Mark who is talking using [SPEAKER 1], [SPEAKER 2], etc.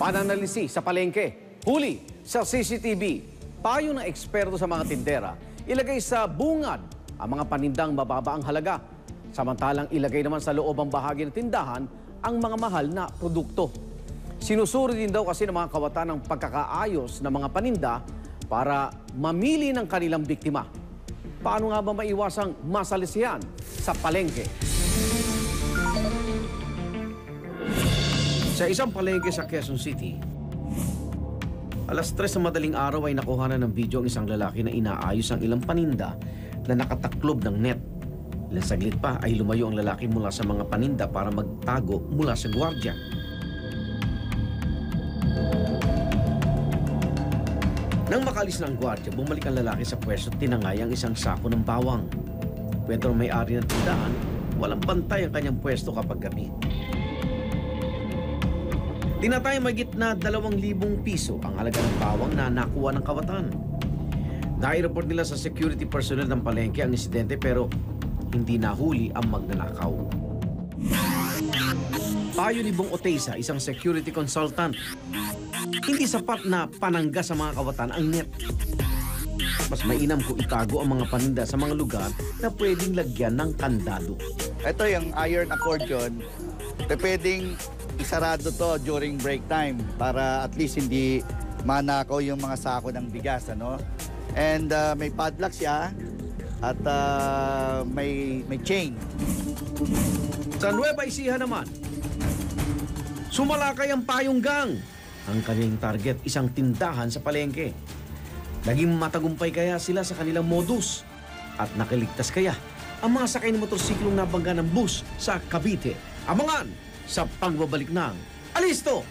[SPEAKER 1] Pananalisi sa palengke, huli sa CCTV, payo ng eksperto sa mga tindera, ilagay sa bungad ang mga panindang mababa ang halaga. Samantalang ilagay naman sa loob ang bahagi ng tindahan ang mga mahal na produkto. Sinusuri din daw kasi ng mga kawatan ng pagkakaayos ng mga paninda para mamili ng kanilang biktima. Paano nga ba maiwasang masalisihan sa palengke? Sa isang palengke sa Quezon City, alas 3 ng madaling araw ay nakuhanan ng video ang isang lalaki na inaayos ang ilang paninda na nakataklob ng net. Ilang saglit pa ay lumayo ang lalaki mula sa mga paninda para magtago mula sa gwardiya. Nang makalis na ang gwardiya, bumalik ang lalaki sa pwesto at tinangay ang isang sako ng bawang. Kwento ng may-ari ng tindahan, walang bantay ang kanyang pwesto kapag gabi. Tinatay magit na 2,000 piso ang halaga ng bawang na nakuha ng kawatan. Nai-report nila sa security personnel ng palengke ang insidente pero hindi nahuli ang magnanakaw. Payo ni Bong Oteiza, isang security consultant, hindi sapat na panangga sa mga kawatan ang net. Mas mainam kung itago ang mga paninda sa mga lugar na pwedeng lagyan ng kandado.
[SPEAKER 2] Ito yung iron accordion, pwedeng isarado to during break time para at least hindi manakaw yung mga sako ng bigas, ano? And may padlock siya at may chain.
[SPEAKER 1] Sa Nueva Ecija naman, sumalakay ang payong gang. Ang kanyang target, isang tindahan sa palengke. Naging matagumpay kaya sila sa kanilang modus at nakiligtas kaya ang mga sakay ng motorsiklong nabangga ng bus sa Cavite. Abangan sa pagbabalik ng Alisto!